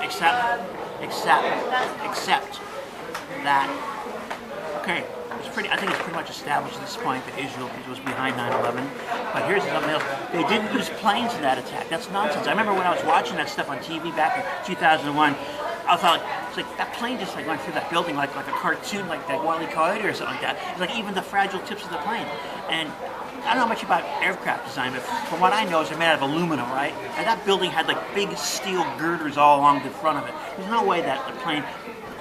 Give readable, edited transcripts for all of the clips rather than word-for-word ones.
except that. Okay, I think it's pretty much established at this point that Israel was behind 9/11. But here's something else: they didn't use planes in that attack. That's nonsense. I remember when I was watching that stuff on TV back in 2001. I thought it's like that plane just like went through that building like a cartoon, like that Wile E. Coyote or something like that. It's like even the fragile tips of the plane. And I don't know much about aircraft design, but from what I know, it's made out of aluminum, right? And that building had like big steel girders all along the front of it. There's no way that the plane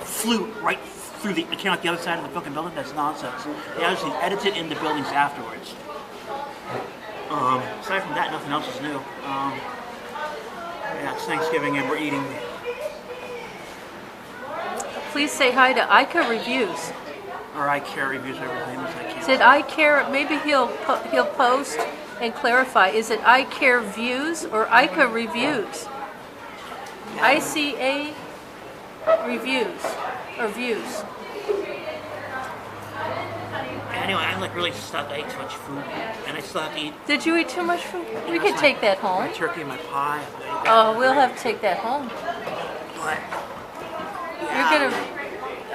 flew right through the came out the other side of the fucking building. That's nonsense. They obviously edited in the buildings afterwards. Aside from that, nothing else is new. Yeah, it's Thanksgiving and we're eating. Please say hi to Ica Reviews. Or I care reviews, whatever his name is. I can't. Is it I care? Maybe he'll post and clarify. Is it I care views or Ica Reviews? ICA Reviews or views. Anyway, I'm like really stuck. I ate too much food, and I still have to eat. Did you eat too much food? We could take that home. My turkey and my pie. Oh, we'll have to take that home. But You're gonna.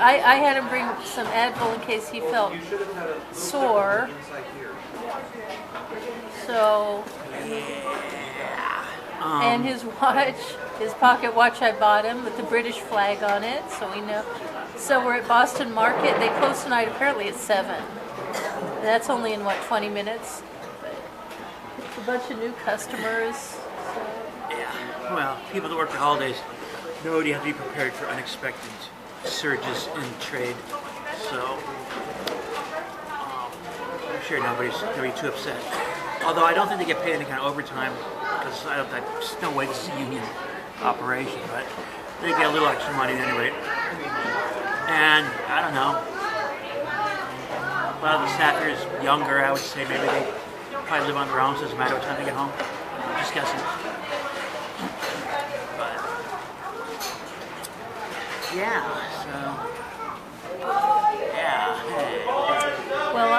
I had him bring some Advil in case he felt sore. So. And his watch, his pocket watch I bought him with the British flag on it, so we know. So we're at Boston Market. They close tonight apparently at 7. That's only in, 20 minutes? But it's a bunch of new customers. So. Yeah, well, people that work the holidays know you have to be prepared for unexpected surges in trade. So, I'm sure nobody's going to be too upset. Although I don't think they get paid any kind of overtime because there's no way this is a union operation, but they get a little extra money at any rate. And I don't know. A lot of the staff here is younger, I would say. Maybe they probably live on their own, so it doesn't matter what time they get home. Just guessing. But yeah, so yeah. Hey. Well,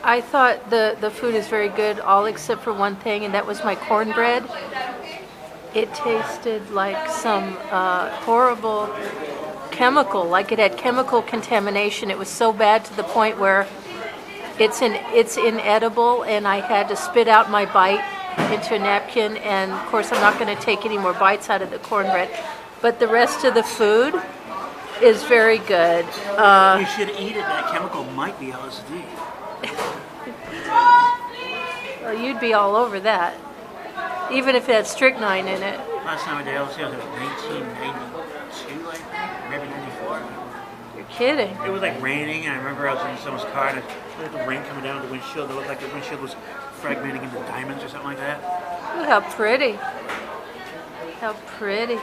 I thought the food is very good, all except for one thing, and that was my cornbread. It tasted like some horrible chemical, like it had chemical contamination. It was so bad to the point where it's inedible, and I had to spit out my bite into a napkin, and of course I'm not going to take any more bites out of the cornbread. But the rest of the food is very good. You should eat it. That chemical might be LSD. Well, you'd be all over that, even if it had strychnine in it. Last time I did LSD was 1992, I think, maybe 94. You're kidding. It was like raining, and I remember I was in someone's car, and there was the rain coming down the windshield. It looked like the windshield was fragmenting into diamonds or something like that. Ooh, how pretty. How pretty.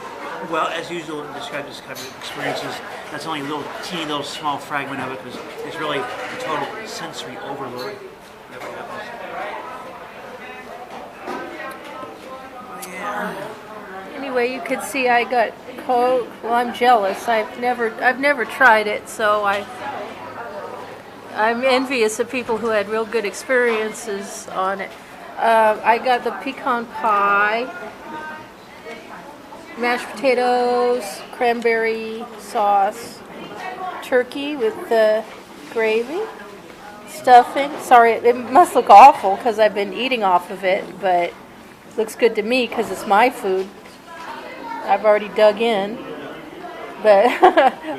Well, as usual, to describe this kind of experiences, that's only a little teeny little small fragment of it because it's really a total sensory overload. That what happens. Yeah. Anyway, you could see I got Coke. Well, I'm jealous. I've never tried it, so I'm envious of people who had real good experiences on it. I got the pecan pie, mashed potatoes, cranberry sauce, turkey with the gravy, stuffing. Sorry, it must look awful because I've been eating off of it, but it looks good to me because it's my food. I've already dug in, but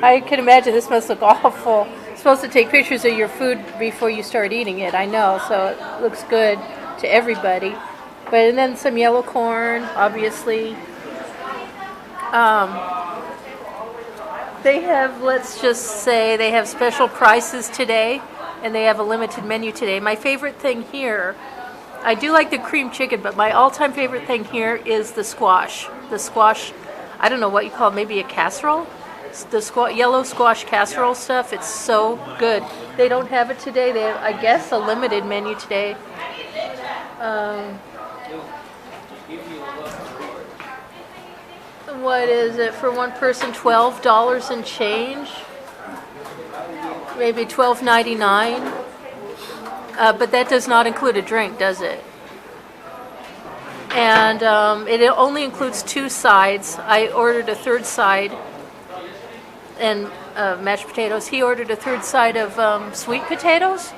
I can imagine this must look awful. You're supposed to take pictures of your food before you start eating it, I know, so it looks good to everybody. But and then some yellow corn, obviously. They have, let's just say, they have special prices today, and they have a limited menu today. My favorite thing here, I do like the cream chicken, but my all-time favorite thing here is the squash. The squash, I don't know what you call it, maybe a casserole? The yellow squash casserole stuff, it's so good. They don't have it today. They have, I guess, a limited menu today. What is it for one person? $12 and change, maybe $12.99. But that does not include a drink, does it? And it only includes 2 sides. I ordered a third side and mashed potatoes. He ordered a third side of sweet potatoes.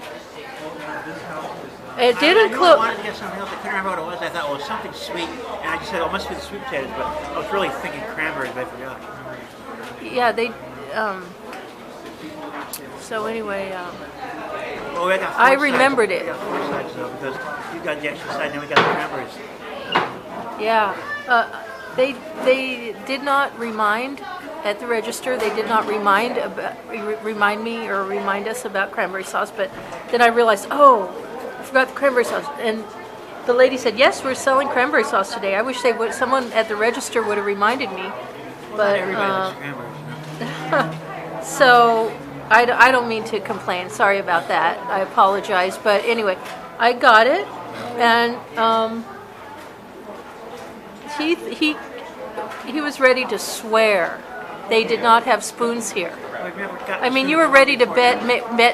It did I include. wanted to get something else. I couldn't remember what it was. I thought, well, it was something sweet, and I just said, oh, it must be the sweet potatoes. But I was really thinking cranberries, but I forgot. Yeah, they. So anyway, Well, we got I four remembered sides. it. We got 4 sides though, because you got the extra side, and then we got the cranberries. Yeah, they did not remind at the register. They did not remind me or remind us about cranberry sauce. But then I realized, oh, I forgot the cranberry sauce. And the lady said, yes, we're selling cranberry sauce today. I wish someone at the register would have reminded me. Well, But not everybody likes cranberries. so I don't mean to complain. Sorry about that. I apologize. But anyway, I got it, and he was ready to swear they did not have spoons here. We've never gotten I mean, you were ready to bet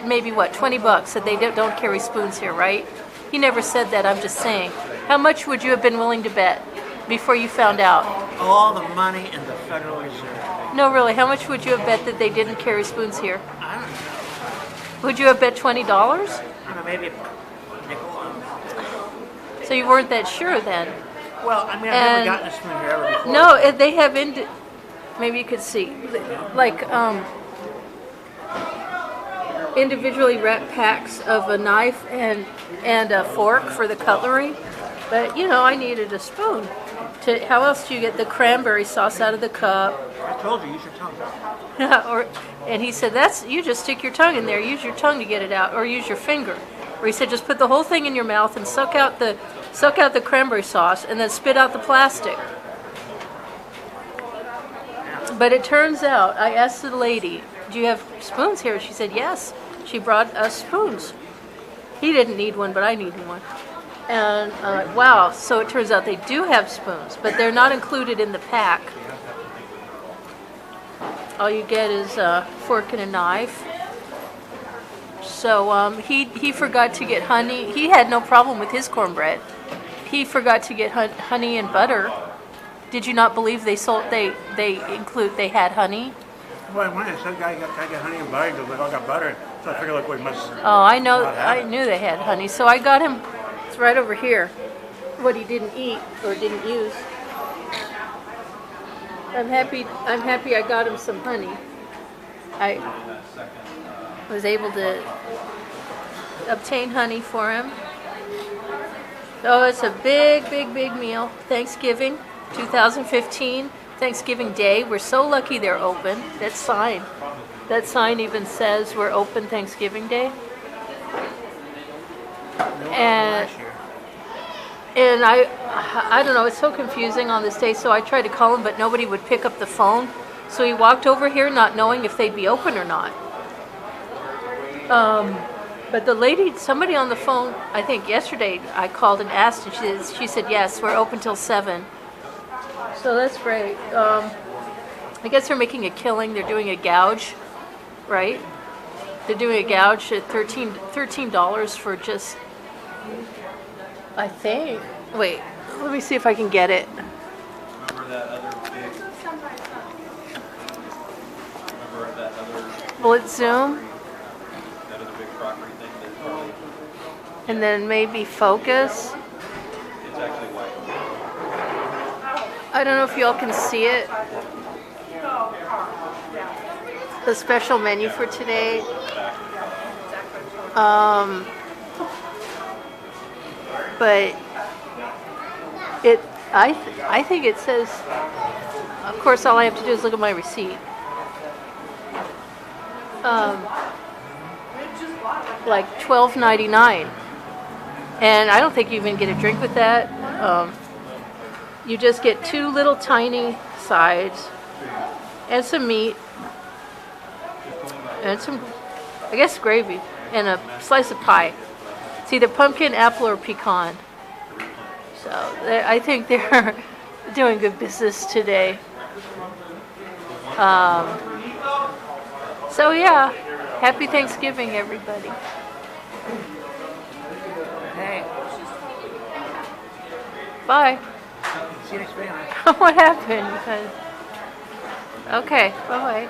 maybe what, $20 that they don't carry spoons here, right? He never said that. I'm just saying. How much would you have been willing to bet before you found out? all the money in the Federal Reserve. No, really. How much would you have bet that they didn't carry spoons here? I don't know. Would you have bet $20? I don't know, maybe a nickel. So you weren't that sure then. Well, I mean, I've And- never gotten a spoon here ever before. No, they have maybe you could see, like individually wrapped packs of a knife and a fork for the cutlery. But you know, I needed a spoon. How else do you get the cranberry sauce out of the cup? I told you, use your tongue. And he said, you just stick your tongue in there. Use your tongue to get it out, or use your finger. Or he said, just put the whole thing in your mouth and suck out the cranberry sauce, and then spit out the plastic. But it turns out, I asked the lady, do you have spoons here? She said, yes. She brought us spoons. He didn't need one, but I needed one. And wow, so it turns out they do have spoons, but they're not included in the pack. All you get is a fork and a knife. So he forgot to get honey. He had no problem with his cornbread. He forgot to get honey and butter. Did you not believe they had honey? Well, when I said, "Can I get honey and butter?" He goes, "Like, I got butter." So I figured, like, we must. Oh, I know. not have I it. knew they had honey. So I got him. It's right over here. What he didn't eat or didn't use. I'm happy I got him some honey. I was able to obtain honey for him. Oh, it's a big meal. Thanksgiving 2015, Thanksgiving Day. We're so lucky they're open. That sign even says we're open Thanksgiving Day. And Last year. And I don't know, it's so confusing on this day, so I tried to call him, but nobody would pick up the phone. So he walked over here not knowing if they'd be open or not. But the lady, somebody on the phone, I think yesterday, I called and asked, and she said, yes, we're open till 7. So that's great. I guess they're making a killing. They're doing a gouge, right? They're doing a gouge at $13 for just, I think. Wait, let me see if I can get it. Remember that other Will it zoom? that other big crockery thing that really, And then maybe focus. it's actually white. I don't know if y'all can see it. The special menu for today. But I think it says, of course all I have to do is look at my receipt. Like $12.99. And I don't think you even get a drink with that. You just get 2 little tiny sides and some meat and some, I guess, gravy and a slice of pie. It's either pumpkin, apple, or pecan. So I think they're doing good business today. So yeah, happy Thanksgiving, everybody. Hey. Bye. See you next video. What happened? Okay, bye-bye.